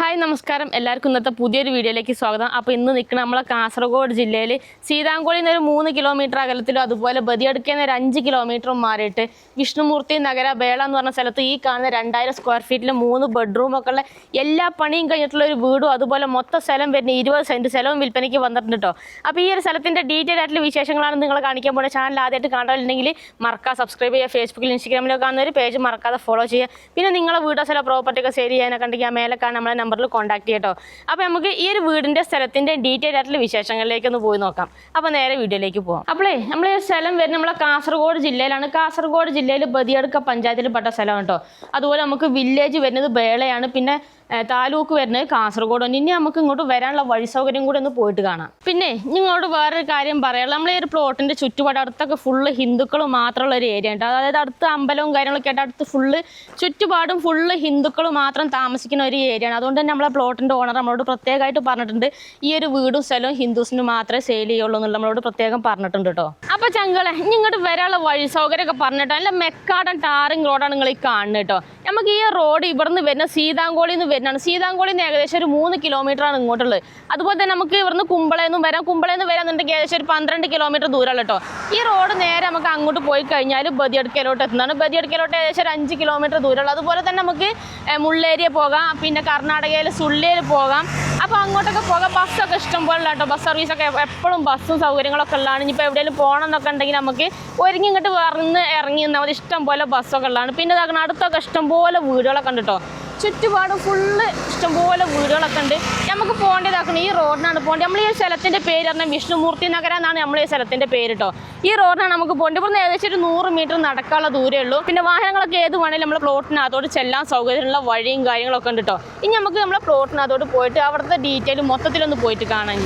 Hi നമസ്കാരം എല്ലാവർക്കും ഇന്നത്തെ പുതിയൊരു വീഡിയോയിലേക്ക് സ്വാഗതം. അപ്പോൾ ഇന്ന് നിൽക്കുന്ന നമ്മളെ കാസർഗോഡ് ജില്ലയിൽ സീതാങ്കോളിൽ നിന്ന് ഒരു 3 കിലോമീറ്റർ അകലത്തിലും അതുപോലെ ബദിയടുക്കയിൽ നിന്ന് ഒരു 5 കിലോമീറ്ററും മാറിയിട്ട് വിഷ്ണുമൂർത്തി നഗര ബേള എന്ന് പറഞ്ഞ സ്ഥലത്ത് ഈ കാണുന്ന 2000 സ്ക്വയർ ഫീറ്റിൽ 3 ബെഡ്റൂമൊക്കെ ഉള്ള എല്ലാ പണിയും കഴിഞ്ഞിട്ടുള്ള ഒരു വീടും അതുപോലെ മൊത്തം സ്ഥലം വരുന്ന 20 സെൻറ്റ് സ്ഥലവും വിൽപ്പനയ്ക്ക് വന്നിട്ടുണ്ട് കേട്ടോ. അപ്പോൾ ഈ ഒരു സ്ഥലത്തിൻ്റെ ഡീറ്റെയിൽ ആയിട്ടുള്ള വിശേഷങ്ങളാണ് നിങ്ങളെ കാണിക്കാൻ പോകുന്നത്. ചാനൽ ആദ്യമായിട്ട് കാണാനില്ലെങ്കിൽ മറക്കാതെ സബ്സ്ക്രൈബ് ചെയ്യുക. ഫേസ്ബുക്കിൽ ഇൻസ്റ്റാഗ്രാമിലൊക്കെ കാണുന്ന ഒരു പേജ് മറക്കാതെ ഫോളോ ചെയ്യുക. പിന്നെ നിങ്ങളെ വീടോ സ്ഥലം പ്രോപ്പർട്ടിയൊക്കെ സെയിൽ ചെയ്യാനൊക്കെ ഉണ്ടെങ്കിൽ ആ മേലെ കാണാൻ നമ്മളെ നമ്പറിൽ കോൺടാക്ട് ചെയ്യട്ടോ. അപ്പോൾ നമുക്ക് ഈ ഒരു വീടിൻ്റെ സ്ഥലത്തിൻ്റെ ഡീറ്റെയിൽ ആയിട്ടുള്ള വിശേഷങ്ങളിലേക്ക് ഒന്ന് പോയി നോക്കാം. അപ്പോൾ നേരെ വീഡിയോയിലേക്ക് പോകാം. അപ്പോളേ നമ്മൾ ഈ സ്ഥലം വരുന്നത് നമ്മളെ കാസർഗോഡ് ജില്ലയിലാണ്. കാസർഗോഡ് ജില്ലയിൽ ബദിയടുക്ക പഞ്ചായത്തിൽ പെട്ട സ്ഥലമാണ് കേട്ടോ. അതുപോലെ നമുക്ക് വില്ലേജ് വരുന്നത് ബേളയാണ്. പിന്നെ താലൂക്ക് വരുന്നത് കാസർഗോഡ്. ഇനി നമുക്ക് ഇങ്ങോട്ട് വരാനുള്ള വഴി സൗകര്യം കൂടെ ഒന്ന് പോയിട്ട് കാണാം. പിന്നെ നിങ്ങളോട് വേറൊരു കാര്യം പറയാനുള്ളത്, നമ്മളെ ഒരു പ്ലോട്ടിൻ്റെ ചുറ്റുപാട് അടുത്തൊക്കെ ഫുള്ള് ഹിന്ദുക്കൾ മാത്രമുള്ള ഒരു ഏരിയ ഉണ്ട്. അതായത് അടുത്ത് അമ്പലവും കാര്യങ്ങളൊക്കെ ആയിട്ട് അടുത്ത് ഫുള്ള് ചുറ്റുപാടും ഫുള്ള് ഹിന്ദുക്കൾ മാത്രം താമസിക്കുന്ന ഒരു ഏരിയയാണ്. അതുകൊണ്ട് തന്നെ നമ്മളെ പ്ലോട്ടിൻ്റെ ഓണർ നമ്മളോട് പ്രത്യേകമായിട്ട് പറഞ്ഞിട്ടുണ്ട് ഈ ഒരു വീടും സ്ഥലവും ഹിന്ദുസിന് മാത്രമേ സെയിൽ ചെയ്യുള്ളൂ എന്നുള്ള നമ്മളോട് പ്രത്യേകം പറഞ്ഞിട്ടുണ്ട് കേട്ടോ. അപ്പോൾ ചങ്കളെ ഇങ്ങോട്ട് വരാനുള്ള വഴി സൗകര്യമൊക്കെ പറഞ്ഞിട്ടോ. നല്ല മെക്കാടൻ ടാറിങ് റോഡാണ് നിങ്ങൾ ഈ കാണുന്നത് കേട്ടോ. നമുക്ക് ഈ റോഡ് ഇവിടുന്ന് വരുന്ന സീതാങ്കോളിൽ നിന്ന് വരുന്നതാണ്. സീതാങ്കോളിൽ നിന്ന് ഏകദേശം ഒരു 3 കിലോമീറ്ററാണ് ഇങ്ങോട്ടുള്ളത്. അതുപോലെ തന്നെ നമുക്ക് ഇവിടുന്ന് കുമ്പളയിൽ നിന്ന് വരാന്നുണ്ടെങ്കിൽ ഏകദേശം ഒരു 12 കിലോമീറ്റർ ദൂരമുള്ള കേട്ടോ. ഈ റോഡ് നേരെ നമുക്ക് അങ്ങോട്ട് പോയി കഴിഞ്ഞാൽ ബദിയടുക്കയിലോട്ട് എത്തുന്നതാണ്. ബദിയടുക്കയിലോട്ട് ഏകദേശം ഒരു 5 കിലോമീറ്റർ ദൂരമുള്ള. അതുപോലെ തന്നെ നമുക്ക് മുള്ളേരിയ പോകാം, പിന്നെ കർണാടകയിൽ സുള്ളിയിൽ പോകാം. അപ്പോൾ അങ്ങോട്ടൊക്കെ പോകാം. ബസ്സൊക്കെ ഇഷ്ടം പോലെ കേട്ടോ. ബസ് സർവീസൊക്കെ എപ്പോഴും ബസ്സും സൗകര്യങ്ങളൊക്കെ ഉള്ളതാണ്. ഇനിയിപ്പോൾ എവിടെയെങ്കിലും പോകണം എന്നൊക്കെ ഉണ്ടെങ്കിൽ നമുക്ക് ഒരുങ്ങി ഇങ്ങോട്ട് ഇറങ്ങി നിന്നാൽ മതി. ഇഷ്ടം പോലെ ബസ്സൊക്കെ ഉള്ളതാണ്. പിന്നെ ഇതാക്കണം അടുത്തൊക്കെ ഇഷ്ടംപോലെ വീടുകളൊക്കെ ഉണ്ട് കേട്ടോ. ചുറ്റുപാടും ഫുള്ള് ഇഷ്ടംപോലെ വീടുകളൊക്കെ ഉണ്ട്. നമുക്ക് പോകേണ്ടതാക്കണം ഈ റോഡിനാണ് പോകേണ്ടത്. നമ്മൾ ഈ സ്ഥലത്തിൻ്റെ പേര് പറഞ്ഞാൽ വിഷ്ണുമൂർത്തി നഗര എന്നാണ് നമ്മൾ ഈ സ്ഥലത്തിൻ്റെ പേര് കേട്ടോ. ഈ റോഡിനാണ് നമുക്ക് പോകേണ്ടത്. ഇവിടുന്ന് ഏകദേശം ഒരു 100 മീറ്റർ നടക്കാനുള്ള ദൂരമേ ഉള്ളൂ. പിന്നെ വാഹനങ്ങളൊക്കെ ഏത് വേണമെങ്കിലും നമ്മളെ പ്ലോട്ടിനകത്തോട് ചെല്ലാൻ സൗകര്യമുള്ള വഴിയും കാര്യങ്ങളൊക്കെ ഉണ്ട് കേട്ടോ. ഇനി നമുക്ക് നമ്മളെ പ്ലോട്ടിനകത്തോട് പോയിട്ട് അവിടുത്തെ ഡീറ്റെയിൽ മൊത്തത്തിലൊന്ന് പോയിട്ട് കാണാൻ.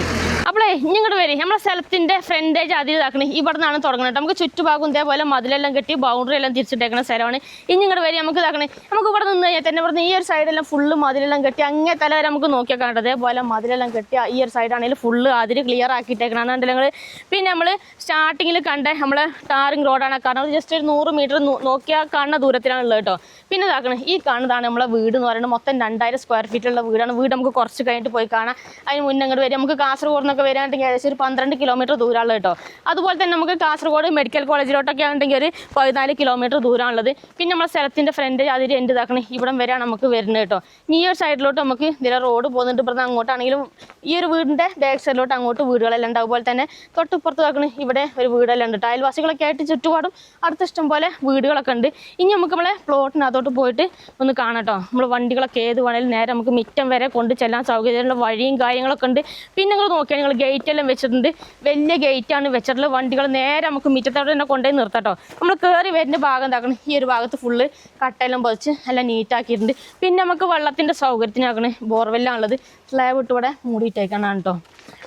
അപ്പോളേ ഇങ്ങോട്ട് വരും നമ്മളെ സ്ഥലത്തിൻ്റെ ഫ്രണ്ടേജ് ആദ്യം ഇതാക്കണം. ഇവിടെ നിന്നാണ് തുടങ്ങുന്നത്. നമുക്ക് ചുറ്റുഭാഗം ഇതേപോലെ മതിലെല്ലാം കെട്ടി ബൗണ്ടറി എല്ലാം തിരിച്ചിട്ടേക്കുന്ന സ്ഥലമാണ്. ഇനി ഇങ്ങോട്ട് വരും നമുക്ക് ഇതാക്കണേ. നമുക്ക് ഇവിടെ നിന്ന് കഴിഞ്ഞാൽ തന്നെ ഇവിടുന്ന് ഈ ഒരു സൈഡെല്ലാം ഫുള്ള് മതിലെല്ലാം കെട്ടി അങ്ങേ തല വരെ നമുക്ക് നോക്കിയാൽ കാണട്ടെ. അതേപോലെ മതിലെല്ലാം കെട്ടി ഈ ഒരു സൈഡാണെങ്കിൽ ഫുള്ള് അതിൽ ക്ലിയർ ആക്കിയിട്ടേക്കണം ഞങ്ങൾ. പിന്നെ നമ്മൾ സ്റ്റാർട്ടിങ്ങിൽ കണ്ട നമ്മളെ ടാറിങ് റോഡാണ് കാരണം ജസ്റ്റ് ഒരു 100 മീറ്റർ നോക്കിയാൽ കാണുന്ന ദൂരത്തിലാണ് ഉള്ളത് കേട്ടോ. പിന്നെ ഇതാക്കണം ഈ കാണുന്നതാണ് നമ്മളെ വീട് എന്ന് പറയുന്നത്. മൊത്തം 2000 സ്ക്വയർ ഫീറ്റുള്ള വീടാണ്. വീട് നമുക്ക് കുറച്ച് കഴിഞ്ഞിട്ട് പോയി കാണാം. അതിന് മുന്നേ അങ്ങോട്ട് വരും. നമുക്ക് കാസർഗോഡ് നിന്നൊക്കെ വരാണെങ്കിൽ ഏകദേശം ഒരു 12 കിലോമീറ്റർ ദൂരമുള്ളത് കേട്ടോ. അതുപോലെ തന്നെ നമുക്ക് കാസർഗോഡ് മെഡിക്കൽ കോളേജിലോട്ടൊക്കെ ആണെങ്കിൽ ഒരു 14 കിലോമീറ്റർ ദൂരമുള്ളത്. പിന്നെ നമ്മുടെ സ്ഥലത്തിൻ്റെ ഫ്രണ്ട് അതിൽ എൻ്റെ ഇതാക്കണം ഇവിടം വരെയാണ് നമുക്ക് വരുന്നത് കേട്ടോ. ഈ ഒരു സൈഡിലോട്ട് നമുക്ക് ഇതിലെ റോഡ് പോകുന്നുണ്ട്. ഇവിടുന്ന് അങ്ങോട്ടാണെങ്കിലും ഈ ഒരു വീടിൻ്റെ ബാക്ക് സൈഡിലോട്ട് അങ്ങോട്ട് വീടുകളെല്ലാം ഉണ്ട്. അതുപോലെ തന്നെ തൊട്ടിപ്പുറത്ത് നോക്കണം ഇവിടെ ഒരു വീടെല്ലാം ഉണ്ട്. അയൽവാസികളൊക്കെ ആയിട്ട് ചുറ്റുപാടും അടുത്ത ഇഷ്ടം പോലെ വീടുകളൊക്കെ ഉണ്ട്. ഇനി നമുക്ക് നമ്മളെ പ്ലോട്ടിനകത്തോട്ട് പോയിട്ട് ഒന്ന് കാണാം കേട്ടോ. നമ്മൾ വണ്ടികളൊക്കെ ഏത് വേണമെങ്കിലും നേരെ നമുക്ക് മിറ്റം വരെ കൊണ്ട് ചെല്ലാൻ സൗകര്യമുള്ള വഴിയും കാര്യങ്ങളൊക്കെ ഉണ്ട്. പിന്നെ നിങ്ങൾ നോക്കിയാൽ നിങ്ങൾ ഗേറ്റ് എല്ലാം വെച്ചിട്ടുണ്ട്. വലിയ ഗേറ്റാണ് വെച്ചിട്ടുള്ളത്. വണ്ടികൾ നേരെ നമുക്ക് മിറ്റത്തോടെ തന്നെ കൊണ്ടുപോയി നിർത്താം കേട്ടോ. നമ്മൾ കയറി വരുന്ന ഭാഗം എന്താക്കണം ഈ ഒരു ഭാഗത്ത് ഫുള്ള് കട്ടെല്ലാം പതിച്ച് എല്ലാം നീറ്റാക്കിയിട്ടുണ്ട്. പിന്നെ നമുക്ക് വെള്ളത്തിൻ്റെ സൗകര്യത്തിനാക്കണേ ബോർവെല്ലാണുള്ളത്. സ്ലാബ് ഇട്ട് ഇവിടെ മൂടിയിട്ടേക്കാണ് കേട്ടോ.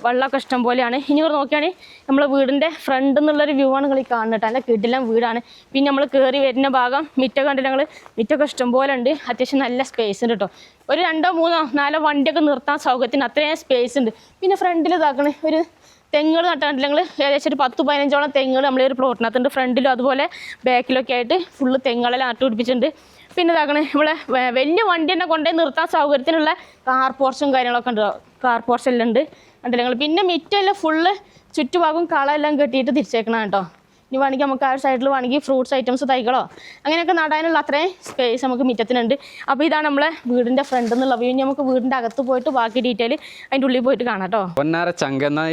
വെള്ളമൊക്കെ ഇഷ്ടം പോലെയാണ്. ഇനി ഇവിടെ നോക്കിയാണെങ്കിൽ നമ്മളെ വീടിൻ്റെ ഫ്രണ്ട് എന്നുള്ളൊരു വ്യൂ ആണ് നിങ്ങൾ ഈ കാണുന്നത്. നല്ല കിടിലം വീടാണ്. പിന്നെ നമ്മൾ കയറി വരുന്ന ഭാഗം മിറ്റം കണ്ടില്ല ഞങ്ങൾ. മിറ്റമൊക്കെ ഇഷ്ടം പോലെ ഉണ്ട്. അത്യാവശ്യം നല്ല സ്പേസ് ഉണ്ട് കേട്ടോ. ഒരു 2, 3, 4 വണ്ടിയൊക്കെ നിർത്താൻ സൗകര്യത്തിന് അത്രയും സ്പേസ് ഉണ്ട്. പിന്നെ ഫ്രണ്ടിൽ ഇതാക്കണേ ഒരു തെങ്ങുകൾ നട്ടാണ്ടില്ല ഞങ്ങൾ. ഏകദേശം ഒരു 10-15ഓളം തെങ്ങുകൾ നമ്മളീ ഒരു പ്ലോട്ടിനകത്തുണ്ട്. ഫ്രണ്ടിലും അതുപോലെ ബാക്കിലൊക്കെ ആയിട്ട് ഫുള്ള് തെങ്ങുകളെല്ലാം നട്ടുപിടിപ്പിച്ചിട്ടുണ്ട്. പിന്നെ ഇതാക്കണേ നമ്മളെ വലിയ വണ്ടി തന്നെ കൊണ്ടുപോയി നിർത്താൻ സൗകര്യത്തിനുള്ള കാർ പോർച്ചും കാര്യങ്ങളൊക്കെ ഉണ്ട്. കാർ പോർച്ചെല്ലാം ഉണ്ട് കണ്ടില്ല ഞങ്ങൾ. പിന്നെ മിറ്റമെല്ലാം ഫുള്ള് ചുറ്റുഭാഗം കളമെല്ലാം കെട്ടിയിട്ട് തിരിച്ചേക്കണം കേട്ടോ. ഇനി വേണമെങ്കിൽ നമുക്ക് ആ സൈഡിൽ വേണമെങ്കിൽ ഫ്രൂട്ട്സ് ഐറ്റംസ് തൈകളോ അങ്ങനെയൊക്കെ നടാനുള്ള അത്രയും സ്പേസ് നമുക്ക് മിറ്റത്തിനുണ്ട്. അപ്പോൾ ഇതാണ് നമ്മളെ വീടിൻ്റെ ഫ്രണ്ട് എന്നുള്ള വ്യൂ. ഇനി നമുക്ക് വീടിൻ്റെ അകത്ത് പോയിട്ട് ബാക്കി ഡീറ്റെയിൽ അതിൻ്റെ ഉള്ളിൽ പോയിട്ട് കാണാം കേട്ടോ.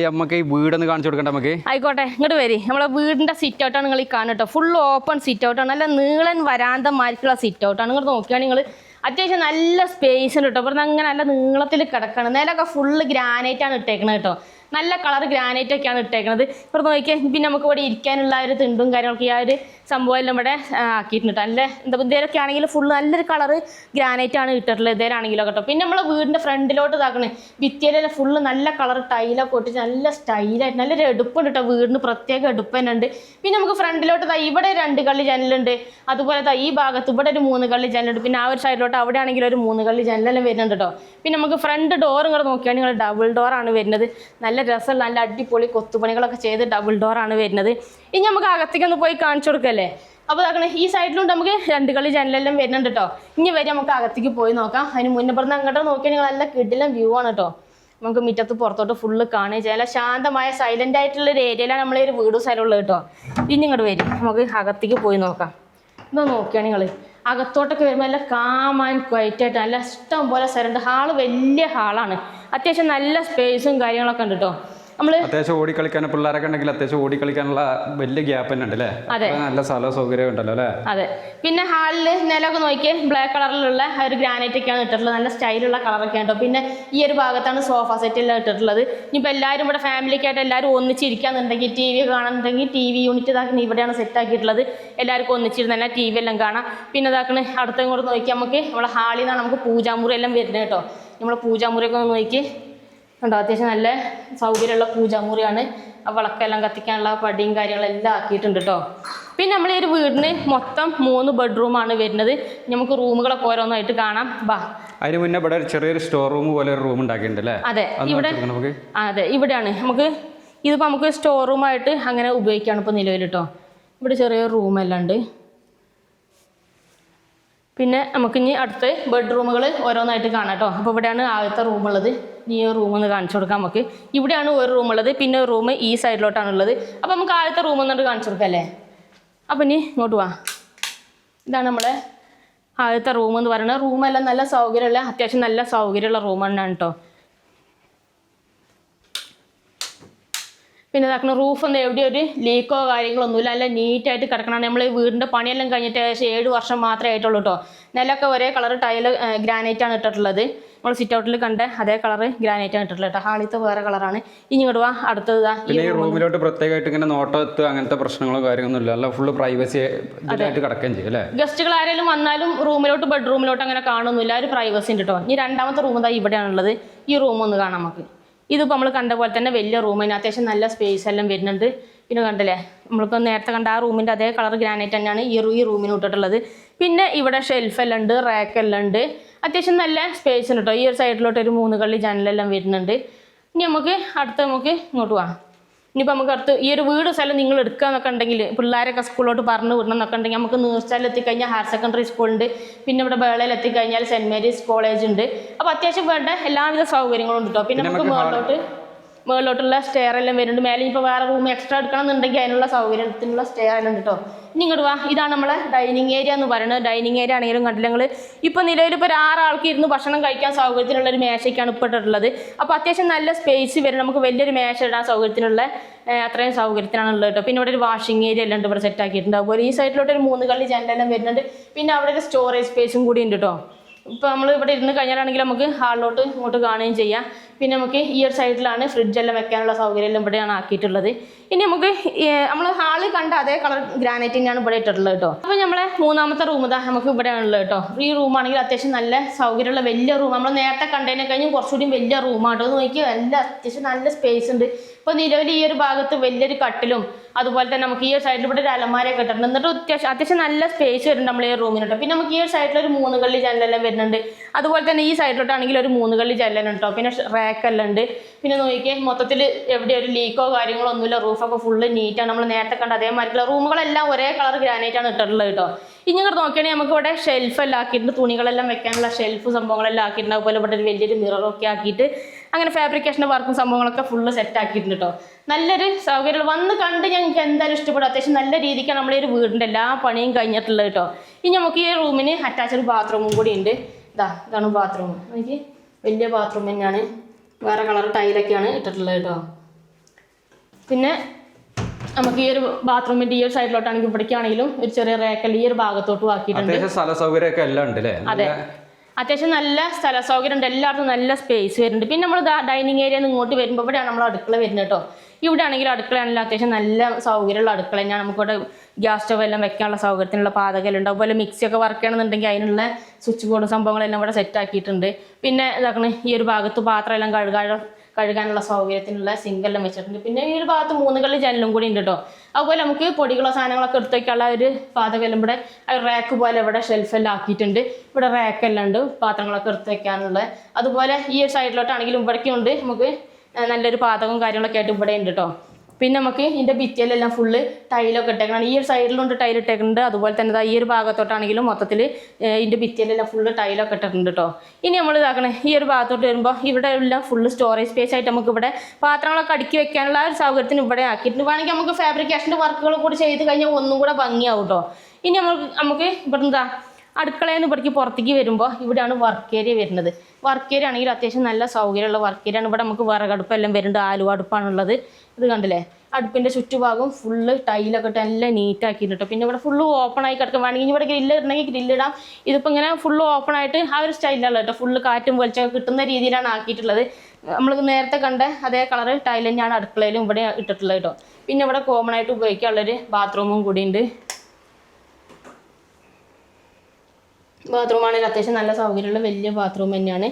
നമുക്ക് ഈ വീടൊന്ന് കാണിച്ചു കൊടുക്കണ്ട നമുക്ക്. ആയിക്കോട്ടെ ഇങ്ങോട്ട് വരി. നമ്മളെ വീടിൻ്റെ സിറ്റ് ഔട്ടാണ് നിങ്ങൾ ഈ കാണുക കേട്ടോ. ഫുൾ ഓപ്പൺ സിറ്റ് ഔട്ടാണ്. നല്ല നീളൻ വരാന്തമാർക്കുള്ള സിറ്റ് ഔട്ടാണ്. നിങ്ങൾ നോക്കുകയാണെങ്കിൽ നിങ്ങൾ അത്യാവശ്യം നല്ല സ്പേസ് ഉണ്ട് കേട്ടോ. ഇവിടുന്ന് അങ്ങനെ നല്ല നീളത്തിൽ കിടക്കണം. നിലമൊക്കെ ഫുള്ള് ഗ്രാനൈറ്റാണ് ഇട്ടേക്കുന്നത് കേട്ടോ. നല്ല കളർ ഗ്രാനൈറ്റൊക്കെയാണ് ഇട്ടേക്കുന്നത്. ഇവിടെ നോക്കിയാൽ പിന്നെ നമുക്ക് ഇവിടെ ഇരിക്കാനുള്ള ഒരു തിണ്ടും കാര്യങ്ങളൊക്കെ ആ ഒരു സംഭവം എല്ലാം ഇവിടെ ആക്കിയിട്ടുണ്ട്. നല്ല എന്താ ഇതേലൊക്കെ ആണെങ്കിൽ ഫുള്ള് നല്ലൊരു കളറ് ഗ്രാനൈറ്റാണ് ഇട്ടിട്ടുള്ളത്. ഇതേലാണെങ്കിലോ കേട്ടോ. പിന്നെ നമ്മളെ വീടിൻ്റെ ഫ്രണ്ടിലോട്ട് ഇതാക്കണേ ഭിത്തിയിലെല്ലാം ഫുള്ള് നല്ല കളർ ടൈലൊക്കെ ഒട്ടിച്ച് നല്ല സ്റ്റൈലായിട്ട് നല്ലൊരു എടുപ്പുണ്ട് കേട്ടോ. വീടിന് പ്രത്യേക എടുപ്പ് തന്നെ ഉണ്ട്. പിന്നെ നമുക്ക് ഫ്രണ്ടിലോട്ട് ഇവിടെ 2 കള്ളി ജനലുണ്ട്. അതുപോലെ ഈ ഭാഗത്ത് ഇവിടെ ഒരു 3 കള്ളി ജനലുണ്ട്. പിന്നെ ആ ഒരു സൈഡിലോട്ട് അവിടെ ആണെങ്കിൽ ഒരു 3 കള്ളി ജനലെല്ലാം വരുന്നുണ്ട് കേട്ടോ. പിന്നെ നമുക്ക് ഫ്രണ്ട് ഡോർ ഇങ്ങോട്ട് നോക്കിയാൽ നിങ്ങൾ ഡബിൾ ഡോറാണ് വരുന്നത്. നല്ല നല്ല രസമുള്ള നല്ല അടിപൊളി കൊത്തുപണികളൊക്കെ ചെയ്ത് ഡബിൾ ഡോറാണ് വരുന്നത്. ഇനി നമുക്ക് അകത്തേക്ക് ഒന്ന് പോയി കാണിച്ചു കൊടുക്കല്ലേ. അപ്പോൾ അതാക്കണേ ഈ സൈഡിലുണ്ട് നമുക്ക് 2 കളി ജനലെല്ലാം വരുന്നുണ്ട് കേട്ടോ. ഇനി വരെ നമുക്ക് അകത്തേക്ക് പോയി നോക്കാം. അതിന് മുന്നേ പറഞ്ഞ് അങ്ങോട്ട് നോക്കിയാൽ നിങ്ങൾ നല്ല കിടിലം വ്യൂ ആണ് കേട്ടോ. നമുക്ക് മുറ്റത്ത് പുറത്തോട്ട് ഫുള്ള് കാണുകയും ചെയ്യാം. നല്ല ശാന്തമായ സൈലൻ്റ് ആയിട്ടുള്ളൊരു ഏരിയയിലാണ് നമ്മളെ ഒരു വീടും സ്ഥലമുള്ളത് കേട്ടോ. ഇനി ഇങ്ങോട്ട് വരും നമുക്ക് അകത്തേക്ക് പോയി നോക്കാം. ഇതാ നോക്കിയാണ് നിങ്ങൾ അകത്തോട്ടൊക്കെ വരുമ്പോൾ നല്ല കാം ആൻഡ് ക്വയറ്റായിട്ട് നല്ല ഇഷ്ടം പോലെ സ്ഥലമുണ്ട്. ഹാള് വലിയ ഹാളാണ്. അത്യാവശ്യം നല്ല സ്പേസും കാര്യങ്ങളൊക്കെ ഉണ്ട് കേട്ടോ. അത്യാവശ്യം ഓടിക്കളിക്കാൻ പിള്ളേരൊക്കെ ഉണ്ടെങ്കിൽ അത്യാവശ്യം ഓടിക്കളിക്കാനുള്ള വലിയ ഗ്യാപ്പ് തന്നെ ഉണ്ട് അല്ലേ? അതെ, നല്ല സ്ഥല സൗകര്യം ഉണ്ടല്ലോ അല്ലേ? അതെ. പിന്നെ ഹാളിൽ നിലമൊക്കെ നോക്കിയേ ബ്ലാക്ക് കളറിലുള്ള ഒരു ഗ്രാനൈറ്റ് ഒക്കെയാണ് ഇട്ടിട്ടുള്ളത്. നല്ല സ്റ്റൈലുള്ള കളറൊക്കെ ഉണ്ടോ. പിന്നെ ഈ ഒരു ഭാഗത്താണ് സോഫ സെറ്റ് എല്ലാം ഇട്ടിട്ടുള്ളത്. ഇനിയിപ്പോൾ എല്ലാവരും ഇവിടെ ഫാമിലിക്കായിട്ട് എല്ലാവരും ഒന്നിച്ചിരിക്കാന്നുണ്ടെങ്കിൽ ടി വി കാണുന്നുണ്ടെങ്കിൽ ടി വി യൂണിറ്റ് ഇതാക്കുന്ന ഇവിടെയാണ് സെറ്റ് ആക്കിയിട്ടുള്ളത്. എല്ലാവർക്കും ഒന്നിച്ചിരുന്ന് തന്നെ ടി വി എല്ലാം കാണാം. പിന്നെ ഇതാക്കണ അടുത്ത ഇങ്ങോട്ട് നോക്കി നമുക്ക് നമ്മളെ ഹാളിൽ നിന്നാണ് നമുക്ക് പൂജാമുറി എല്ലാം വരുന്നത് കേട്ടോ. നമ്മളെ പൂജാമുറിയൊക്കെ ഒന്ന് നോക്കി കണ്ടോ. അത്യാവശ്യം നല്ല സൗകര്യമുള്ള പൂജാമുറിയാണ്. ആ വിളക്കെല്ലാം കത്തിക്കാനുള്ള പടിയും കാര്യങ്ങളെല്ലാം ആക്കിയിട്ടുണ്ട് കേട്ടോ. പിന്നെ നമ്മൾ ഈ ഒരു വീടിന് മൊത്തം 3 ബെഡ്റൂമാണ് വരുന്നത്. നമുക്ക് റൂമുകളൊക്കെ ഓരോന്നായിട്ട് കാണാം. ബാ, അതിന് മുന്നേ ഇവിടെ ചെറിയൊരു സ്റ്റോർ റൂം പോലെ ഒരു റൂം ഉണ്ടാക്കിയിട്ടുണ്ട് അല്ലേ? അതെ, ഇവിടെ അതെ ഇവിടെയാണ് നമുക്ക് ഇതിപ്പോൾ നമുക്ക് സ്റ്റോർ റൂമായിട്ട് അങ്ങനെ ഉപയോഗിക്കുകയാണ് ഇപ്പോൾ നിലവിൽ കേട്ടോ. ഇവിടെ ചെറിയൊരു റൂമെല്ലാം ഉണ്ട്. പിന്നെ നമുക്കിനി അടുത്ത് ബെഡ്റൂമുകൾ ഓരോന്നായിട്ട് കാണാം കേട്ടോ. അപ്പോൾ ഇവിടെയാണ് ആദ്യത്തെ റൂമുള്ളത്. ഈ റൂമൊന്ന് കാണിച്ചു കൊടുക്കാം നമുക്ക്. ഇവിടെയാണ് ഒരു റൂമുള്ളത്. പിന്നെ ഒരു റൂം ഈ സൈഡിലോട്ടാണുള്ളത്. അപ്പോൾ നമുക്ക് ആദ്യത്തെ റൂം എന്നിട്ട് കാണിച്ചു കൊടുക്കാം അല്ലേ. അപ്പം ഇനി ഇങ്ങോട്ട് വാ. ഇതാണ് നമ്മളെ ആദ്യത്തെ റൂം എന്ന് പറയുന്നത്. റൂമെല്ലാം നല്ല സൗകര്യമുള്ള അത്യാവശ്യം നല്ല സൗകര്യമുള്ള റൂം തന്നെയാണ് കേട്ടോ. പിന്നെ ഇതാക്കുന്ന റൂഫ് ഒന്നും എവിടെയും ഒരു ലീക്കോ കാര്യങ്ങളൊന്നുമില്ല. നല്ല നീറ്റായിട്ട് കിടക്കണം. നമ്മൾ വീടിൻ്റെ പണിയെല്ലാം കഴിഞ്ഞിട്ട് ഏകദേശം 7 വർഷം മാത്രമേ ആയിട്ടുള്ളൂ കേട്ടോ. നിലമൊക്കെ ഒരേ കളർ ടൈല് ഗ്രാനൈറ്റാണ് ഇട്ടിട്ടുള്ളത്. നമ്മൾ സിറ്റ് ഔട്ടിൽ കണ്ട അതേ കളർ ഗ്രാനൈറ്റാണ് ഇട്ടിട്ടുള്ളത് കേട്ടോ. ഹാളിത്തെ വേറെ കളറാണ്. ഇനി ഇങ്ങോട്ട് വാ അടുത്തത്. ഈ റൂമിലോട്ട് പ്രത്യേകമായിട്ട് ഇങ്ങനെ നോട്ടത്ത് അങ്ങനത്തെ പ്രശ്നങ്ങളോ കാര്യങ്ങളൊന്നും ഇല്ല. അല്ല ഫുള്ള് പ്രൈവസി ആയിട്ട് കിടക്കുകയും ചെയ്യും അല്ലേ? ഗസ്റ്റുകൾ ആരെങ്കിലും വന്നാലും റൂമിലോട്ട് ബെഡ്റൂമിലോട്ട് അങ്ങനെ കാണുന്നില്ല. ഒരു പ്രൈവസി ഉണ്ട് കേട്ടോ. ഇനി രണ്ടാമത്തെ റൂം ഇതാ ഇവിടെയാണുള്ളത്. ഈ റൂം ഒന്ന് കാണാം നമുക്ക്. ഇതിപ്പോൾ നമ്മൾ കണ്ട പോലെ തന്നെ വലിയ റൂമിന് അത്യാവശ്യം നല്ല സ്പേസ് എല്ലാം വരുന്നുണ്ട്. പിന്നെ കണ്ടില്ലേ നമ്മളിപ്പോൾ നേരത്തെ കണ്ട ആ റൂമിൻ്റെ അതേ കളർ ഗ്രാനൈറ്റ് തന്നെയാണ് ഈ റൂമിന് ഇട്ടിട്ടുള്ളത്. പിന്നെ ഇവിടെ ഷെൽഫെല്ലാം ഉണ്ട്, റാക്കെല്ലാം ഉണ്ട്. അത്യാവശ്യം നല്ല സ്പേസ് ഉണ്ട് കേട്ടോ. ഈ ഒരു സൈഡിലോട്ട് ഒരു 3 കള്ളി ജനലെല്ലാം വരുന്നുണ്ട്. ഇനി നമുക്ക് നമുക്ക് ഇങ്ങോട്ട് പോവാം. ഇനിയിപ്പോൾ നമുക്ക് അടുത്ത് ഈ ഒരു വീട് സ്ഥലം നിങ്ങൾ എടുക്കുക എന്നൊക്കെ ഉണ്ടെങ്കിൽ പിള്ളേരൊക്കെ സ്കൂളിലോട്ട് പറഞ്ഞു വിടണം എന്നൊക്കെ ഉണ്ടെങ്കിൽ നമുക്ക് നീർച്ചാലിൽ എത്തിക്കഴിഞ്ഞാൽ ഹയർ സെക്കൻഡറി സ്കൂളുണ്ട്. പിന്നെ ഇവിടെ ബേളയിൽ എത്തിക്കഴിഞ്ഞാൽ സെൻറ്റ് മേരീസ് കോളേജ് ഉണ്ട്. അപ്പോൾ അത്യാവശ്യം വേണ്ട എല്ലാവിധ സൗകര്യങ്ങളും ഉണ്ട് കേട്ടോ. പിന്നെ നമുക്ക് മുകളിലോട്ടുള്ള സ്റ്റെയർ എല്ലാം വരുന്നുണ്ട്. മേലെ ഇപ്പോൾ വേറെ റൂം എക്സ്ട്രാ എടുക്കണം എന്നുണ്ടെങ്കിൽ അതിനുള്ള സൗകര്യത്തിനുള്ള സ്റ്റെയർ എല്ലാം ഉണ്ട് കേട്ടോ. ഇനി ഇങ്ങോട്ട് വാ. ഇതാണ് നമ്മളെ ഡൈനിങ് ഏരിയ എന്ന് പറയുന്നത്. ഡൈനിങ് ഏരിയ ആണെങ്കിലും കണ്ടില്ല നിങ്ങൾ ഇപ്പോൾ നിലവിൽ ഇപ്പോൾ 6 ആൾക്ക് ഇരുന്ന് ഭക്ഷണം കഴിക്കാൻ സൗകര്യത്തിനുള്ളൊരു മേശയ്ക്കാണ് ഇപ്പോൾ ഇട്ടിട്ടുള്ളത്. അപ്പോൾ അത്യാവശ്യം നല്ല സ്പേസ് വരും. നമുക്ക് വലിയൊരു മേശ ഇടാൻ സൗകര്യത്തിനുള്ള അത്രയും സൗകര്യത്തിനാണ് ഉള്ളത് കേട്ടോ. പിന്നെ ഇവിടെ ഒരു വാഷിംഗ് ഏരിയ എല്ലാം ഉണ്ട് ഇവിടെ സെറ്റ് ആക്കിയിട്ടുണ്ട്. അതുപോലെ ഈ സൈഡിലോട്ട് ഒരു 3 കള്ളി ജനലെല്ലാം വരുന്നുണ്ട്. പിന്നെ അവിടെ ഒരു സ്റ്റോറേജ് സ്പേസും കൂടി ഉണ്ട് കേട്ടോ. ഇപ്പോൾ നമ്മൾ ഇവിടെ ഇരുന്ന് കഴിഞ്ഞാലാണെങ്കിൽ നമുക്ക് ഹാളിലോട്ട് ഇങ്ങോട്ട് കാണുകയും ചെയ്യാം. പിന്നെ നമുക്ക് ഈ ഒരു സൈഡിലാണ് ഫ്രിഡ്ജെല്ലാം വെക്കാനുള്ള സൗകര്യമെല്ലാം ഇവിടെയാണ് ആക്കിയിട്ടുള്ളത്. ഇനി നമുക്ക് നമ്മൾ ഹാളിൽ കണ്ട അതേ കളർ ഗ്രാനൈറ്റ് തന്നെയാണ് ഇവിടെ ഇട്ടിട്ടുള്ളത് കേട്ടോ. അപ്പോൾ നമ്മളെ 3ാമത്തെ റൂം ഇതാ നമുക്ക് ഇവിടെയാണുള്ളത് കേട്ടോ. ഈ റൂമാണെങ്കിൽ അത്യാവശ്യം നല്ല സൗകര്യമുള്ള വലിയ റൂം. നമ്മൾ നേരത്തെ കണ്ടതിനെ കഴിഞ്ഞും കുറച്ചുകൂടി വലിയ റൂമാണ് കേട്ടോ. നോക്കി അത്യാവശ്യം നല്ല സ്പേസ് ഉണ്ട്. ഇപ്പോൾ നിലവിൽ ഈ ഒരു ഭാഗത്ത് വലിയൊരു കട്ടിലും അതുപോലെ തന്നെ നമുക്ക് ഈ ഒരു സൈഡിൽ ഇവിടെ ഒരു അലമാരയൊക്കെ ഇട്ടിട്ടുണ്ട്. എന്നിട്ട് അത്യാവശ്യം നല്ല സ്പേസ് വരുന്നുണ്ട് നമ്മൾ ഈ റൂമിന് കേട്ടോ. പിന്നെ നമുക്ക് ഈ ഒരു സൈഡിലൊരു 3 കള്ളി ജനലെല്ലാം വരുന്നുണ്ട്. അതുപോലെ തന്നെ ഈ സൈഡിലോട്ടാണെങ്കിൽ ഒരു 3 കള്ളി ജനലുണ്ട് കേട്ടോ. പിന്നെ റാക്കെല്ലാം ഉണ്ട്. പിന്നെ നോക്കിയാൽ മൊത്തത്തിൽ എവിടെ ഒരു ലീക്കോ കാര്യങ്ങളോ ഒന്നുമില്ല. റൂഫൊക്കെ ഫുള്ള് നീറ്റാണ്. നമ്മൾ നേരത്തെ കണ്ട അതേമാതിരിക്കുള്ള റൂമുകളെല്ലാം ഒരേ കളർ ഗ്രാനൈറ്റാണ് ഇട്ടിട്ടുള്ളത് കേട്ടോ. ഇനി ഇങ്ങോട്ട് നോക്കുകയാണെങ്കിൽ നമുക്ക് ഇവിടെ ഷെൽഫെല്ലാം ആക്കിയിട്ടുണ്ട്. തുണികളെല്ലാം വെക്കാനുള്ള ഷെൽഫ് സംഭവങ്ങളെല്ലാം ആക്കിയിട്ടുണ്ട്. അതുപോലെ ഇവിടെ ഒരു വലിയൊരു മിററൊക്കെ ആക്കിയിട്ട് അങ്ങനെ ഫാബ്രിക്കേഷൻ്റെ വർക്കും സംഭവങ്ങളൊക്കെ ഫുള്ള് സെറ്റ് ആക്കിയിട്ടുണ്ട് കേട്ടോ. നല്ലൊരു സൗകര്യം വന്ന് കണ്ട് ഞങ്ങൾക്ക് എന്തായാലും ഇഷ്ടപ്പെടും. അത്യാവശ്യം നല്ല രീതിക്കാണ് നമ്മളീ ഒരു വീടിൻ്റെ എല്ലാ പണിയും കഴിഞ്ഞിട്ടുള്ളത് കേട്ടോ. ഇനി നമുക്ക് ഈ റൂമിന് അറ്റാച്ച്ഡ് ബാത്റൂമും കൂടി ഉണ്ട്. ഇതാണ് ബാത്റൂം. എനിക്ക് വലിയ ബാത്റൂം തന്നെയാണ്. വേറെ കളർ ടൈലൊക്കെയാണ് ഇട്ടിട്ടുള്ളത് കേട്ടോ. പിന്നെ നമുക്ക് ഈ ഒരു ബാത്റൂമിൻ്റെ ഈ ഒരു സൈഡിലോട്ടാണെങ്കിൽ ഇവിടേക്കാണെങ്കിലും ഒരു ചെറിയ റേക്കൽ ഈ ഒരു ഭാഗത്തോട്ടും ആക്കിയിട്ടുണ്ട്. സ്ഥല സൗകര്യമൊക്കെ എല്ലാം ഉണ്ട് അല്ലേ? അതെ, അത്യാവശ്യം നല്ല സ്ഥല സൗകര്യം ഉണ്ട്. എല്ലായിടത്തും നല്ല സ്പേസ് വരുന്നുണ്ട്. പിന്നെ നമ്മൾ ഡൈനിങ് ഏരിയയിൽ നിന്ന് ഇങ്ങോട്ട് വരുമ്പോൾ ഇവിടെയാണ് നമ്മൾ അടുക്കള വരുന്നത് കേട്ടോ. ഇവിടെ ആണെങ്കിൽ അടുക്കളയാണെങ്കിൽ അത്യാവശ്യം നല്ല സൗകര്യമുള്ള അടുക്കള തന്നെയാണ്. നമുക്കിവിടെ ഗ്യാസ് സ്റ്റവ് എല്ലാം വെക്കാനുള്ള സൗകര്യത്തിനുള്ള പാതകമെല്ലാം ഉണ്ട്. അതുപോലെ മിക്സിയൊക്കെ വർക്ക് ചെയ്യണമെന്നുണ്ടെങ്കിൽ അതിനുള്ള സ്വിച്ച് ബോർഡ് സംഭവങ്ങളെല്ലാം ഇവിടെ സെറ്റ് ആക്കിയിട്ടുണ്ട്. പിന്നെ ഇതാക്കണ ഈ ഒരു ഭാഗത്ത് പാത്രം എല്ലാം കഴുകാനുള്ള സൗകര്യത്തിനുള്ള സിങ്കെല്ലാം വെച്ചിട്ടുണ്ട്. പിന്നെ ഈ ഒരു ഭാഗത്ത് 3 കള്ളി ജനലും കൂടി ഉണ്ട് കേട്ടോ. അതുപോലെ നമുക്ക് പൊടികളോ സാധനങ്ങളൊക്കെ എടുത്ത് വയ്ക്കാനുള്ള ഒരു പാതകെല്ലാം ഇവിടെ റാക്ക് പോലെ ഇവിടെ ഷെൽഫെല്ലാം ആക്കിയിട്ടുണ്ട്. ഇവിടെ റാക്കെല്ലാം ഉണ്ട് പാത്രങ്ങളൊക്കെ എടുത്ത് വെക്കാനുള്ള. അതുപോലെ ഈ ഒരു സൈഡിലോട്ടാണെങ്കിലും ഇവിടേക്കും ഉണ്ട് നമുക്ക് നല്ലൊരു പാതകവും കാര്യങ്ങളൊക്കെ ആയിട്ട് ഇവിടെ ഉണ്ട് കേട്ടോ. പിന്നെ നമുക്ക് ഇതിൻ്റെ ഭിത്തിയിലെല്ലാം ഫുള്ള് ടൈലൊക്കെ ഇട്ടേക്കണം. ഈ ഒരു സൈഡിലുണ്ട് ടൈൽ ഇട്ടേക്കുന്നുണ്ട്. അതുപോലെ തന്നെ ഈ ഒരു ഭാഗത്തോട്ടാണെങ്കിലും മൊത്തത്തിൽ ഇതിൻ്റെ ഭിത്തിയിലെല്ലാം ഫുള്ള് ടൈലൊക്കെ ഇട്ടിട്ടുണ്ട് കേട്ടോ. ഇനി നമ്മൾ ഇതാക്കണേ ഈ ഒരു ഭാഗത്തോട്ട് വരുമ്പോൾ ഇവിടെ എല്ലാം ഫുള്ള് സ്റ്റോറേജ് സ്പേസ് ആയിട്ട് നമുക്ക് ഇവിടെ പാത്രങ്ങളൊക്കെ അടുക്കി വെക്കാനുള്ള ഒരു സൗകര്യത്തിന് ഇവിടെ ആക്കിയിട്ടുണ്ട്. വേണമെങ്കിൽ നമുക്ക് ഫാബ്രിക്കേഷൻ്റെ വർക്കുകൾ കൂടി ചെയ്ത് കഴിഞ്ഞാൽ ഒന്നും കൂടെ ഭംഗിയാവും കേട്ടോ. ഇനി നമുക്ക് ഇവിടെ എന്താ അടുക്കളയിൽ നിന്ന് ഇവിടേക്ക് പുറത്തേക്ക് വരുമ്പോൾ ഇവിടെയാണ് വർക്ക് ഏരിയ വരുന്നത്. വർക്ക് ഏരിയ ആണെങ്കിൽ അത്യാവശ്യം നല്ല സൗകര്യമുള്ള വർക്ക് ഏരിയ ആണ്. ഇവിടെ നമുക്ക് വിറകടുപ്പെല്ലാം വരുന്നുണ്ട്. ആലുവ അടുപ്പാണുള്ളത്. ഇത് കണ്ടില്ലേ, അടുപ്പിൻ്റെ ചുറ്റുഭാഗം ഫുള്ള് ടൈലൊക്കെ ഇട്ട് എല്ലാം നീറ്റാക്കിയിട്ടോ. പിന്നെ ഇവിടെ ഫുള്ള് ഓപ്പൺ ആയി കിടക്കും. വേണമെങ്കിൽ ഇവിടെ ഗ്രില്ല് ഇടണമെങ്കിൽ ഗ്രില്ലിടാം. ഇതിപ്പോൾ ഇങ്ങനെ ഫുള്ള് ഓപ്പൺ ആയിട്ട് ആ ഒരു സ്റ്റൈലാണ് കേട്ടോ. ഫുള്ള് കാറ്റും വെളിച്ചമൊക്കെ കിട്ടുന്ന രീതിയിലാണ് ആക്കിയിട്ടുള്ളത്. നമ്മൾ നേരത്തെ കണ്ട അതേ കളറ് ടൈൽ തന്നെയാണ് അടുക്കളയിലും ഇവിടെ ഇട്ടിട്ടുള്ളത് കേട്ടോ. പിന്നെ ഇവിടെ കോമൺ ആയിട്ട് ഉപയോഗിക്കാനുള്ളൊരു ബാത്റൂമും കൂടി ഉണ്ട്. ബാത്റൂമാണെങ്കിൽ അത്യാവശ്യം നല്ല സൗകര്യമുള്ള വലിയ ബാത്റൂം തന്നെയാണ്.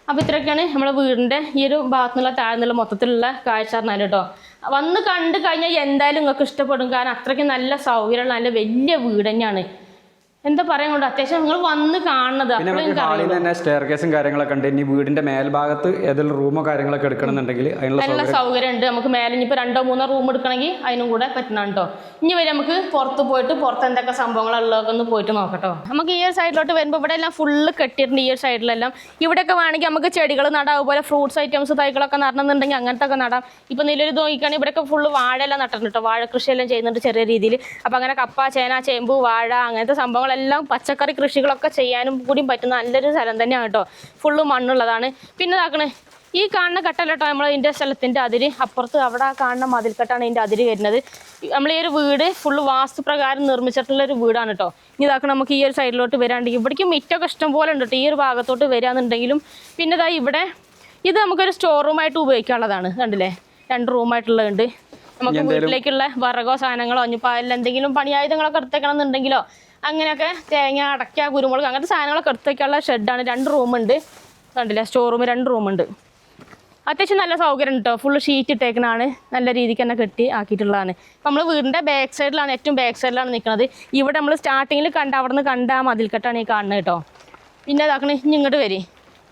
അപ്പോൾ ഇത്രയൊക്കെയാണ് നമ്മുടെ വീടിൻ്റെ ഈ ഒരു ഭാഗത്തുനിന്നുള്ള താഴ്ന്നുള്ള മൊത്തത്തിലുള്ള കാഴ്ച പറഞ്ഞാൽ കേട്ടോ. വന്ന് കണ്ടു കഴിഞ്ഞാൽ എന്തായാലും നിങ്ങൾക്ക് ഇഷ്ടപ്പെടും. കാരണം അത്രയ്ക്ക് നല്ല സൗകര്യമുള്ള നല്ല വലിയ വീട് തന്നെയാണ്. എന്താ പറയാൻ കൊണ്ട് അത്യാവശ്യം നിങ്ങൾ വന്ന് കാണുന്നത്. തന്നെ സ്റ്റെയർ കേസും കാര്യങ്ങളൊക്കെ ഉണ്ട്. ഇനി വീടിന്റെ മേൽഭാഗത്ത് ഏതെങ്കിലും റൂമോ കാര്യങ്ങളൊക്കെ എടുക്കണമെന്നുണ്ടെങ്കിൽ നല്ല സൗകര്യം ഉണ്ട്. നമുക്ക് മേലെ ഇനിയിപ്പോൾ 2-3 റൂം എടുക്കണമെങ്കിൽ അതിനും കൂടെ പറ്റണം കേട്ടോ. ഇനി വരെ നമുക്ക് പുറത്ത് പോയിട്ട് പുറത്ത് എന്തൊക്കെ സംഭവങ്ങളുള്ളതൊക്കെ ഒന്ന് പോയിട്ട് നോക്കട്ടോ. നമുക്ക് ഈ ഒരു സൈഡിലോട്ട് വരുമ്പോൾ ഇവിടെ എല്ലാം ഫുള്ള് കെട്ടിയിട്ടുണ്ട്. ഈ ഒരു സൈഡിലെല്ലാം ഇവിടെയൊക്കെ വേണമെങ്കിൽ നമുക്ക് ചെടികൾ നടാം. അതുപോലെ ഫ്രൂട്ട്സ് ഐറ്റംസ് തൈകളൊക്കെ നടണമെന്നുണ്ടെങ്കിൽ അങ്ങനത്തെ ഒക്കെ നടാം. ഇപ്പോൾ നിലവിൽ നോക്കിക്കുകയാണെങ്കിൽ ഇവിടെയൊക്കെ ഫുള്ള് വാഴയെല്ലാം നട്ടിട്ടുണ്ട് കേട്ടോ. വാഴ കൃഷിയെല്ലാം ചെയ്യുന്നുണ്ട് ചെറിയ രീതിയിൽ. അപ്പോൾ അങ്ങനെ കപ്പ, ചേന, ചേമ്പ്, വാഴ അങ്ങനത്തെ സംഭവങ്ങൾ എല്ലാം പച്ചക്കറി കൃഷികളൊക്കെ ചെയ്യാനും കൂടി പറ്റുന്ന നല്ലൊരു സ്ഥലം തന്നെയാണ് കേട്ടോ. ഫുള്ള് മണ്ണുള്ളതാണ്. പിന്നെ ഇതാക്കണേ ഈ കാണുന്ന കെട്ടല്ലോ നമ്മൾ ഇതിൻ്റെ സ്ഥലത്തിൻ്റെ അതിര്. അപ്പുറത്ത് അവിടെ കാണുന്ന മതിൽക്കെട്ടാണ് ഇതിൻ്റെ അതിര് വരുന്നത്. നമ്മൾ ഈ ഒരു വീട് ഫുള്ള് വാസ്തുപ്രകാരം നിർമ്മിച്ചിട്ടുള്ളൊരു വീടാണ് കേട്ടോ. ഇനി ഇതാക്കണം നമുക്ക് ഈ ഒരു സൈഡിലോട്ട് വരാണ്ടെങ്കിൽ ഇവിടേക്ക് മിറ്റൊക്കെ ഇഷ്ടം പോലെ ഉണ്ട് കേട്ടോ. ഈ ഒരു ഭാഗത്തോട്ട് വരാന്നുണ്ടെങ്കിലും പിന്നെ ഇതാ ഇവിടെ ഇത് നമുക്കൊരു സ്റ്റോർ റൂമായിട്ട് ഉപയോഗിക്കാനുള്ളതാണ്. കണ്ടില്ലേ, 2 റൂമായിട്ടുള്ളതുണ്ട്. നമുക്ക് വീട്ടിലേക്കുള്ള വിറകോ സാധനങ്ങളോ ഇനിയിപ്പോൾ അതിൽ എന്തെങ്കിലും പണിയായുധങ്ങളൊക്കെ എടുത്തേക്കണം എന്നുണ്ടെങ്കിലോ അങ്ങനെയൊക്കെ തേങ്ങ, അടയ്ക്ക, കുരുമുളക് അങ്ങനത്തെ സാധനങ്ങളൊക്കെ എടുത്തേക്കുള്ള ഷെഡാണ്. 2 റൂമുണ്ട്. കണ്ടില്ലേ, സ്റ്റോർ റൂം 2 റൂമുണ്ട്. അത്യാവശ്യം നല്ല സൗകര്യം കേട്ടോ. ഫുള്ള് ഷീറ്റ് ഇട്ടേക്കണാണ്. നല്ല രീതിക്ക് തന്നെ കെട്ടി ആക്കിയിട്ടുള്ളതാണ്. അപ്പം നമ്മൾ വീടിൻ്റെ ബാക്ക് സൈഡിലാണ്, ഏറ്റവും ബാക്ക് സൈഡിലാണ് നിൽക്കുന്നത്. ഇവിടെ നമ്മൾ സ്റ്റാർട്ടിങ്ങിൽ അവിടെ നിന്ന് കണ്ട ആ മതിൽക്കെട്ടാണ് ഈ കാണുന്നത് കേട്ടോ. പിന്നെ ഇതാക്കണേ ഇനി ഇങ്ങോട്ട് വരി.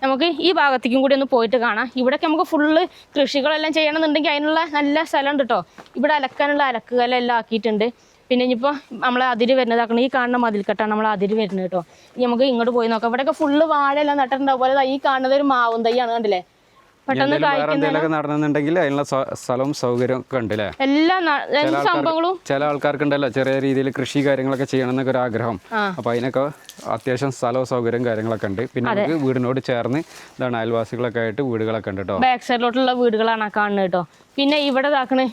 നമുക്ക് ഈ ഭാഗത്തേക്കും കൂടി ഒന്ന് പോയിട്ട് കാണാം. ഇവിടെയൊക്കെ നമുക്ക് ഫുള്ള് കൃഷികളെല്ലാം ചെയ്യണമെന്നുണ്ടെങ്കിൽ അതിനുള്ള നല്ല സ്ഥലമുണ്ട് കേട്ടോ. ഇവിടെ അലക്കാനുള്ള അലക്കുകലെല്ലാം ആക്കിയിട്ടുണ്ട്. പിന്നെ ഇനിയിപ്പോൾ നമ്മൾ അതിര് വരുന്നതാക്കണം. ഈ കാണുന്ന മതിൽക്കെട്ടാണ് നമ്മൾ അതിര് വരുന്നത് കേട്ടോ. ഇനി നമുക്ക് ഇങ്ങോട്ട് പോയി നോക്കാം. ഇവിടെയൊക്കെ ഫുള്ള് വാഴയെല്ലാം നട്ടിട്ടുണ്ട്. അതുപോലെ ഈ കാണുന്നത് ഒരു മാവും തൈയാണ്. കണ്ടില്ലേ, പെട്ടെന്ന് നടന്നുണ്ടെങ്കിൽ അതിനുള്ള സ്ഥലവും സൗകര്യം ഒക്കെ ഉണ്ട്. എല്ലാ സംഭവങ്ങളും ചില ആൾക്കാർക്ക് ഉണ്ടല്ലോ ചെറിയ രീതിയിൽ കൃഷി കാര്യങ്ങളൊക്കെ ചെയ്യണം എന്നൊക്കെ ഒരു ആഗ്രഹം. അപ്പൊ അതിനൊക്കെ അത്യാവശ്യം സ്ഥലവും സൗകര്യം കാര്യങ്ങളൊക്കെ ഉണ്ട്. പിന്നെ നമുക്ക് വീടിനോട് ചേർന്ന് ഇതാണ് അയൽവാസികളൊക്കെ ആയിട്ട് വീടുകളൊക്കെ ഉണ്ട് കേട്ടോ. ബാക്ക് സൈഡിലോട്ടുള്ള വീടുകളാണ് കാണുന്നത് കേട്ടോ. പിന്നെ ഇവിടെ ഇതാക്കണേ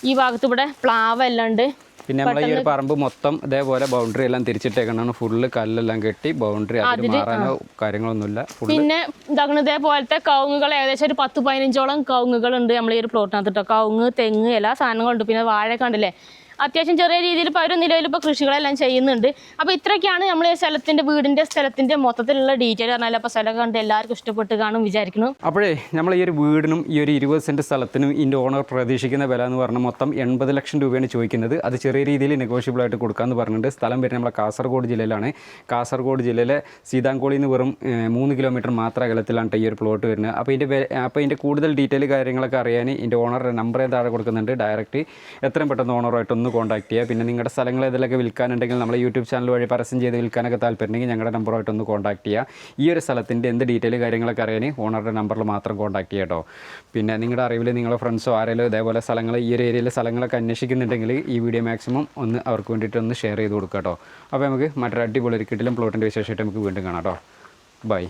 ഈ ഭാഗത്ത് ഇവിടെ പ്ലാവെല്ലാം ഉണ്ട്. പിന്നെ നമ്മളെ ഈ ഒരു പറമ്പ് മൊത്തം ഇതേപോലെ ബൗണ്ടറി എല്ലാം തിരിച്ചിട്ടേക്കണം. ഫുള്ള് കല്ലെല്ലാം കെട്ടി ബൗണ്ടറി അതിന് മാറാനോ കാര്യങ്ങളൊന്നുമില്ല. പിന്നെ ഇതാക്കണം ഇതേപോലത്തെ കവുങ്ങുകൾ ഏകദേശം ഒരു 10-15ഓളം കവുങ്ങുകളുണ്ട് നമ്മൾ ഈ ഒരു പ്ലോട്ടിനകത്ത് കേട്ടോ. കവുങ്ങ്, തെങ്ങ് എല്ലാ സാധനങ്ങളുണ്ട്. പിന്നെ വാഴ കണ്ടില്ലേ, അത്യാവശ്യം ചെറിയ രീതിയിൽ ഇപ്പോൾ അവർ നിലവിൽ ഇപ്പോൾ കൃഷികളെല്ലാം ചെയ്യുന്നുണ്ട്. അപ്പോൾ ഇത്രയൊക്കെയാണ് നമ്മൾ ഈ വീടിൻ്റെ മൊത്തത്തിലുള്ള ഡീറ്റെയിൽ പറഞ്ഞാൽ. അപ്പോൾ സ്ഥലം കണ്ട് എല്ലാവർക്കും ഇഷ്ടപ്പെട്ട് കാണും വിചാരിക്കുന്നു. അപ്പോഴേ നമ്മൾ ഈ ഒരു വീടിനും ഈ ഒരു 20 സെൻറ്റ് സ്ഥലത്തിനും ഇതിൻ്റെ ഓണർ പ്രതീക്ഷിക്കുന്ന വില എന്ന് പറഞ്ഞാൽ മൊത്തം 80 ലക്ഷം രൂപയാണ് ചോദിക്കുന്നത്. അത് ചെറിയ രീതിയിൽ നെഗോഷ്യബിൾ ആയിട്ട് കൊടുക്കാമെന്ന് പറഞ്ഞിട്ടുണ്ട്. സ്ഥലം വരുന്നത് നമ്മളെ കാസർഗോഡ് ജില്ലയിലാണ്. കാസർഗോഡ് ജില്ലയിലെ സീതാങ്കോളിൽ നിന്ന് വെറും 3 കിലോമീറ്റർ മാത്രം അകലത്തിലാണ് ഈ ഒരു പ്ലോട്ട് വരുന്നത്. അപ്പോൾ ഇതിൻ്റെ കൂടുതൽ ഡീറ്റെയിൽ കാര്യങ്ങളൊക്കെ അറിയാൻ ഇതിൻ്റെ ഓണറുടെ നമ്പർ താഴെ കൊടുക്കുന്നുണ്ട്. ഡയറക്റ്റ് എത്രയും പെട്ടെന്ന് ഓണറുമായിട്ടൊന്ന് കോൺടാക്ട് ചെയ്യുക. പിന്നെ നിങ്ങളുടെ സ്ഥലങ്ങൾ ഏതിലൊക്കെ വിൽക്കാനുണ്ടെങ്കിൽ നമ്മൾ യൂട്യൂബ് ചാനൽ വഴി പരസ്യം ചെയ്ത് വിൽക്കാനൊക്കെ താല്പര്യമുണ്ടെങ്കിൽ ഞങ്ങളുടെ നമ്പറുമായിട്ടൊന്ന് കോൺടാക്ട് ചെയ്യുക. ഈ ഒരു സ്ഥലത്തിൻ്റെ എന്ത് ഡീറ്റെയിൽ കാര്യങ്ങളൊക്കെ അറിയാൻ ഓണറുടെ നമ്പറിൽ മാത്രം കോൺടാക്ട് ചെയ്യുക കേട്ടോ. പിന്നെ നിങ്ങളുടെ അറിവിൽ നിങ്ങളുടെ ഫ്രണ്ട്സോ ആരെങ്കിലും ഇതേപോലെ സ്ഥലങ്ങൾ ഈ ഒരു ഏരിയയിലെ സ്ഥലങ്ങളൊക്കെ അന്വേഷിക്കുന്നുണ്ടെങ്കിൽ ഈ വീഡിയോ മാക്സിമം ഒന്ന് അവർക്ക് വേണ്ടിയിട്ട് ഒന്ന് ഷെയർ ചെയ്ത് കൊടുക്കുക കേട്ടോ. അപ്പോൾ നമുക്ക് മറ്റൊരു അടിപൊളി ഒരു കിടിലം പ്ലോട്ടിൻ്റെ വിശേഷമായിട്ട് നമുക്ക് വീണ്ടും കാണാം കേട്ടോ. ബൈ.